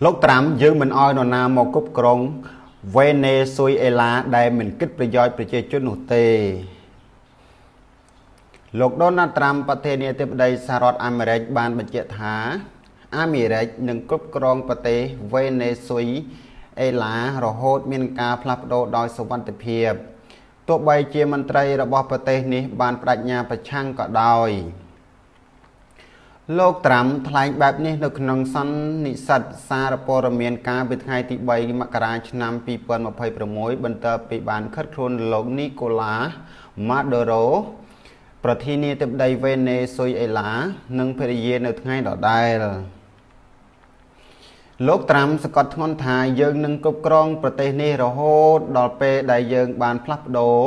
លោកត្រាំយើងមិនអោយនរណាមកគ្រប់គ្រងវេណេស៊ុយអេឡាដែលមិនគិតប្រយោជន៍ប្រជាជននោះទេលោកដូណាល់ត្រាំប្រធានាធិបតីសហរដ្ឋអាមេរិកបានបញ្ជាក់ថាអាមេរិកនឹងគ្រប់គ្រងប្រទេសវេណេស៊ុយអេឡារហូតមានការផ្លាស់ប្ដូរដោយសុវត្ថិភាពទោះបីជាមន្ត្រីរបស់ប្រទេសនេះបានបដិញ្ញាប្រឆាំងក៏ដោយលោកត្រាំថ្លែងបែបនេះនៅក្នុងសន្និសីទសារព័ត៌មានការពីថ្ងៃទី3មករាឆ្នាំ2026បន្ទាប់ពីបានខិតខ្លួនលោកនីកូឡាម៉ាដូរ៉ូប្រធានាធិបតីវេណេស៊ុយអេឡានិងភរិយានៅថ្ងៃដដែលលោកត្រាំសង្កត់ធ្ងន់ថាយើងនឹងគ្រប់គ្រងប្រទេសនេះរហូតដល់ពេលដែលយើងបានផ្លាស់ប្ដូរ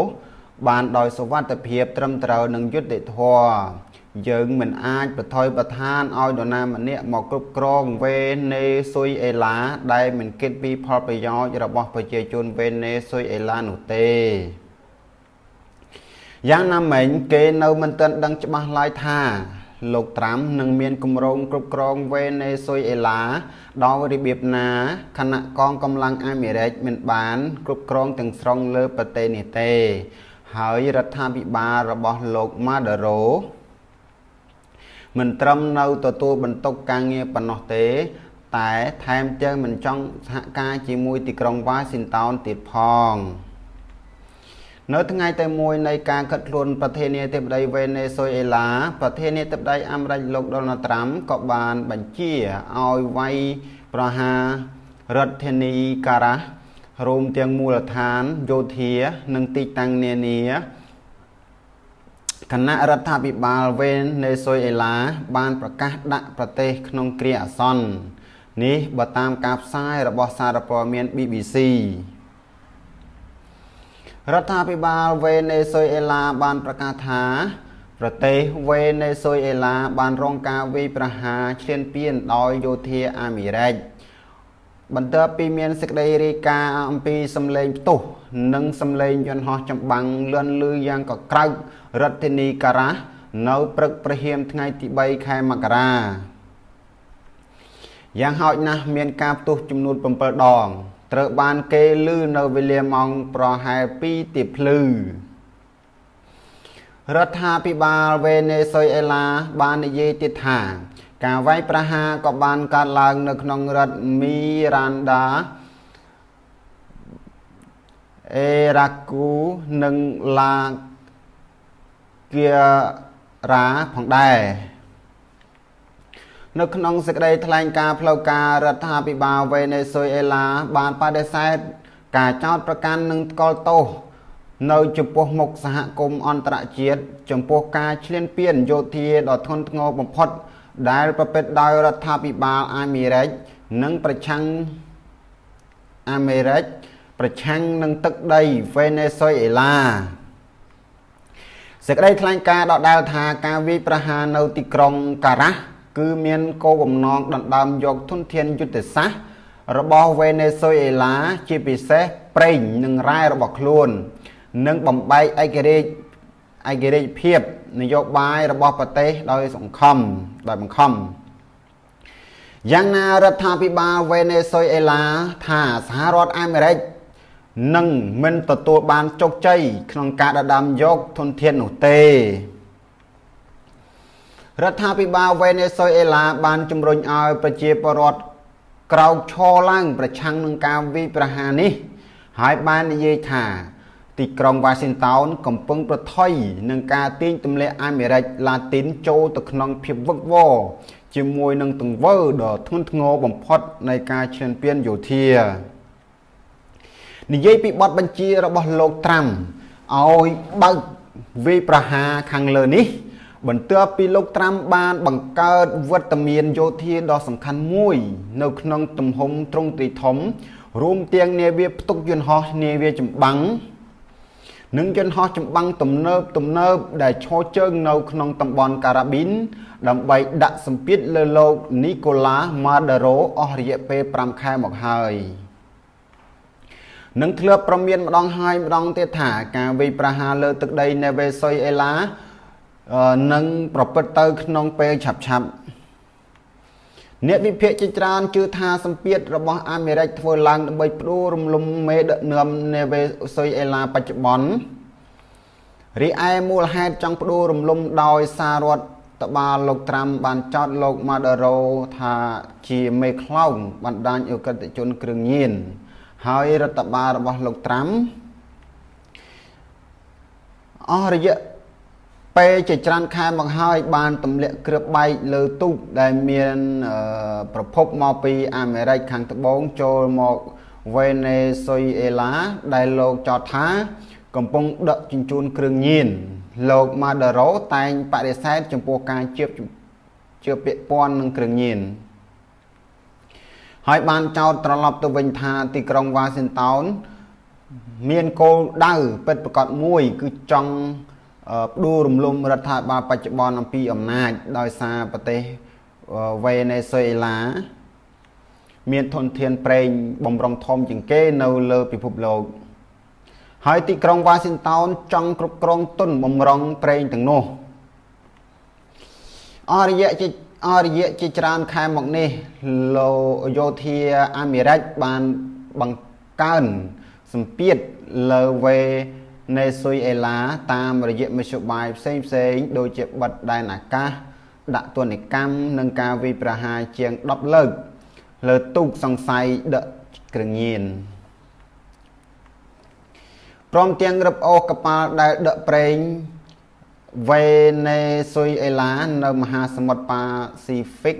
បានដោយសុវត្ថិភាពត្រឹមត្រូវនិងយុត្តិធម៌យើងមិនអាចប្រថុយប្រឋានឲ្យនរណាម្នាក់មកគ្រប់គ្រងវេណេស៊ុយអេឡាដែលមិនគិតពីផលប្រយោជន៍របស់ប្រជាជនវេណេស៊ុយអេឡានោះទេយ៉ាងណាមិញគេនៅមិនទាន់ដឹងច្បាស់ឡើយថាលោកត្រាំនឹងមានគម្រោងគ្រប់គ្រងវេណេស៊ុយអេឡាដោយរបៀបណាគណៈកងកម្លាំងអាមេរិកមិនបានគ្រប់គ្រងទាំងស្រុងលើប្រទេសនេះទេហើយរដ្ឋាភិបាលរបស់លោកម៉ាដូរ៉ូមិនត្រឹមនៅទទួលបន្ទុកការងារប៉ុណ្ណោះទេតែថែមទាំងមិនចង់សហការជាមួយទីក្រុងវ៉ាស៊ីនតោនទៀតផងនៅថ្ងៃទី1នៃការកាត់ខ្លួនប្រធានាធិបតីវេណេស៊ុយអេឡាប្រធានាធិបតីអាមេរិកលោកដូណាល់ត្រាំក៏បានបញ្ជាឲ្យវាយប្រហាររដ្ឋធានីការ៉ាសរួមទាំងមូលដ្ឋានយោធានិងទីតាំងនានាគណៈរដ្ឋាភិបាលវេណេស៊ុយអេឡាបានប្រកាសដាក់ប្រទេសក្នុងគ្រាអាសន្ននេះបើតាមការផ្សាយរបស់សារព័ត៌មាន BBC រដ្ឋាភិបាលវេណេស៊ុយអេឡាបានប្រកាសថាប្រទេសវេណេស៊ុយអេឡាបានរងការវាយប្រហារឈ្លានពានដោយយោធាអាមេរិកបន្ទាប់ពីមានសេចក្តីរាយការណ៍អំពីសម្លេងផ្ទុះនិងសម្លេងយន្តហោះចម្បាំងលឿនលឺយ៉ាងកក្រើករដ្ឋធានីការ៉ាសនៅព្រឹកព្រហៀមថ្ងៃទី3ខែមករាយ៉ាងហោចណាស់មានការផ្ទុះចំនួន7ដងត្រូវបានគេឮនៅវេលាម៉ោងប្រហែល2ទៀបភ្លឺរដ្ឋាភិបាលវេណេស៊ុយអេឡាបាននិយាយទៀតថាការវាយប្រហារក៏បានកើតឡើងនៅក្នុងរដ្ឋមីរ៉ាន់ដាអេរ៉ាគូនិងឡាគៀរ៉ាផងដែរនៅក្នុងសេចក្តីថ្លែងការណ៍ផ្លូវការរដ្ឋាភិបាលវេណេស៊ុយអេឡាបានបដិសេធការចោទប្រកាន់និងថ្កោលទោសនៅចំពោះមុខសហគមន៍អន្តរជាតិចំពោះការឈ្លានពានយោធាដ៏ធ្ងន់ធ្ងរបំផុតដែលប្រព្រឹត្តដោយរដ្ឋាភិបាលអាមេរិកនិងប្រឆាំងនឹងទឹកដីវេណេស៊ុយអេឡាសេចក្តីថ្លែងការណ៍ដដែលថាការវាយប្រហារនៅទីក្រុងការ៉ាសគឺមានគោលបំណងដណ្ដើមយកធនធានយុទ្ធសាស្ត្ររបស់វេណេស៊ុយអេឡាជាពិសេសប្រេងនិងរ៉ែរបស់ខ្លួននិងបំបែកឯករាជ្យភាពនយោបាយរបស់ប្រទេសដោយបង្ខំយ៉ាងណារដ្ឋាភិបាលវេណេស៊ុយអេឡាថាសហរដ្ឋអាមេរិកនឹងមិនទទួលបានជោគជ័យក្នុងការដណ្ដើមយកធនធាននោះទេរដ្ឋាភិបាលវេណេស៊ុយអេឡាបានជំរុញឲ្យប្រជាពលរដ្ឋក្រោកឈរឡើងប្រឆាំងនឹងការវាយប្រហារនេះហើយបាននិយាយថាទីក្រុងវ៉ាស៊ីនតោនកំពុងប្រថុយនឹងការទាញទម្លាក់អាមេរិកឡាទីនចូលទៅក្នុងភាពវឹកវរជាមួយនឹងទង្វើដ៏ធ្ងន់ធ្ងរបំផុតនៃការឈ្លានពានយោធានិយាយពីបទបញ្ជារបស់លោកត្រាំឲ្យបើកវាយប្រហារខាងលើនេះបន្ទាប់ពីលោកត្រាំបានបង្កើតវត្តមានយោធាដ៏សំខាន់មួយនៅក្នុងទំហំទ្រង់ទ្រាយធំរួមទាំងនាវាផ្ទុកយន្តហោះនាវាចម្បាំងនិងយន្តហោះចម្បាំងទំនើបដែលឈរជើងនៅក្នុងតំបន់ការ៉ាប៊ីនដើម្បីដាក់សម្ពាធលើលោកនីកូឡាម៉ាដូរ៉ូអស់រយៈពេល5ខែមកហើយនឹងធ្លាប់ប្រមានម្ដងហើយម្ដងទៀតថាការវាយប្រហារលើទឹកដីនៃវេណេស៊ុយអេឡានឹងប្រព្រឹត្តទៅក្នុងពេលឆាប់ អ្នកវិភាគជាច្រើនជឿថាសម្ពាធរបស់អាមេរិកធ្វើឡើងដើម្បីផ្ដួលរំលំមេដឹកនាំនេវេស៊ុយអេឡាបច្ចុប្បន្នរីឯមូលហេតុចង់ផ្ដួលរំលំដោយសាររដ្ឋបាលលោកត្រាំបានចោទលោកម៉ាដូរ៉ូថាជាមេខ្លោងបណ្ដាញអក្រិតជនគ្រឿងញៀនហើយរដ្ឋបាលរបស់លោកត្រាំអស់រយៈពេលជាច្រើនខែមកហើយបានទម្លាក់គ្រាប់បែកលើទូកដែលមានប្រភពមកពីអាមេរិកខាងត្បូងចូលមកវេណេស៊ុយអេឡាដែលលោកចោទថាកំពុងដឹកជញ្ជូនគ្រឿងញៀនលោកម៉ាដូរ៉ូតែងបដិសេធចំពោះការជឿពាក់ព័ន្ធនឹងគ្រឿងញៀនហើយបានចោទត្រឡប់ទៅវិញថាទីក្រុងវ៉ាស៊ីនតោនមានគោលដៅពិតប្រាកដមួយគឺចង់ផ្ដួលរំលំរដ្ឋាភិបាលបច្ចុប្បន្នអំពីអំណាចដោយសារប្រទេសវេណេស៊ុយអេឡាមានធនធានប្រេងបំរុងធំជាងគេនៅលើពិភពលោកហើយទីក្រុងវ៉ាស៊ីនតោនចង់គ្រប់គ្រងទុនបំរុងប្រេងទាំងនោះអរិយៈជាច្រើនខែមកនេះលោកយោធាអាមេរិកបានបង្កើនសម្ពាធលើវេណេស៊ុយអេឡាតាមរយៈមធ្យោបាយផ្សេងដូចជាបិទដែនអាកាសដាក់ទណ្ឌកម្មនិងការវាយប្រហារជាង10លើកលើទូកសង្ស័យដឹកគ្រឿងញៀនព្រមទាំងរឹបអូសកប៉ាល់ដែលដឹកប្រេងវេណេស៊ុយអេឡានៅមហាសមុទ្រប៉ាស៊ីហ្វិក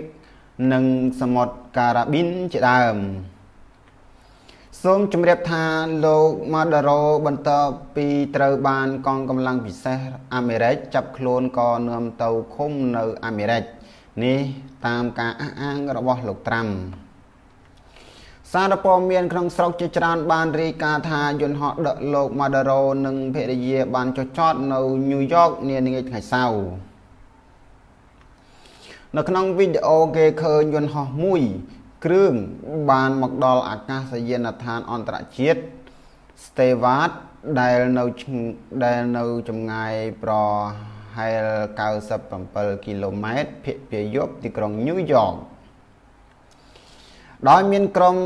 និងសមុទ្រការ៉ាប៊ីនជាដើមសូមជម្រាបថាលោកម៉ាដូរ៉ូបន្ទាប់ពីត្រូវបានកងកម្លាំងពិសេសអាមេរិកចាប់ខ្លួនក៏នាំទៅឃុំនៅអាមេរិកនេះតាមការអះអាងរបស់លោកត្រាំសារព័ត៌មានក្នុងស្រុកជាច្រើនបានរាយការណ៍ថាយន្តហោះដឹកលោកម៉ាដូរ៉ូនិងភរិយាបានចុះចតនៅញូវយ៉កនាថ្ងៃសៅរ៍នៅក្នុងវីដេអូគេឃើញយន្តហោះមួយគ្រឿងបានមកដល់អាកាសយានដ្ឋានអន្តរជាតិ Stewart ដែលនៅចម្ងាយប្រហែល97គីឡូម៉ែត្រភាគពាយព្យទីក្រុងញូវយ៉កដោយមានក្រុម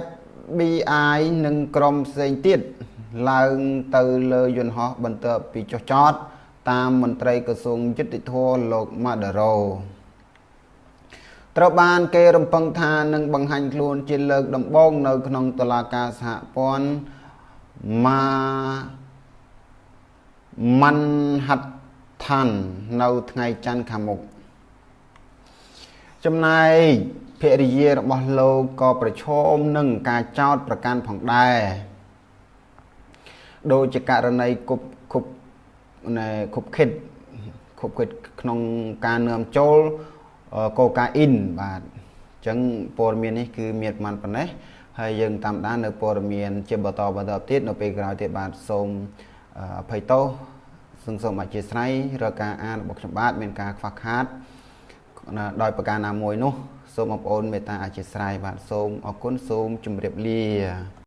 FBI និងក្រុមផ្សេងទៀតឡើងទៅលើយន្តហោះបន្ទាប់ពីចុះចតតាមមន្ត្រីក្រសួងយុតិធម៌លោកម៉ាដូរ៉ូត្រូវបានគេរំពឹងថានឹងបង្ហាញខ្លួនជាលើកដំបូងនៅក្នុងតុលាការសហព័ន្ធម៉ាន់ហាត់ថាន់នៅថ្ងៃច័ន្ទខាងមុខចំណែកភរិយារបស់លោកក៏ប្រឈមនឹងការចោទប្រកាន់ផងដែរដោយជាករណីគប់ខិតក្នុងការនាំចូលកូកាអ៊ីនបាទអញ្ចឹងព័ត៌មាននេះគឺមានប្រមាណប៉ុណ្ណេះហើយយើងតាមដាននៅព័ត៌មានជាបន្តទៀតនៅពេលក្រោយទៀតបាទសូមអភ័យទោសសូមអធិស្ឋានរកការអានរបស់ខ្ញុំបាទមានការខ្វះខាតដោយប្រការណាមួយនោះសូមបងប្អូនមេត្តាអធិស្ឋានបាទសូមអរគុណសូមជម្រាបលា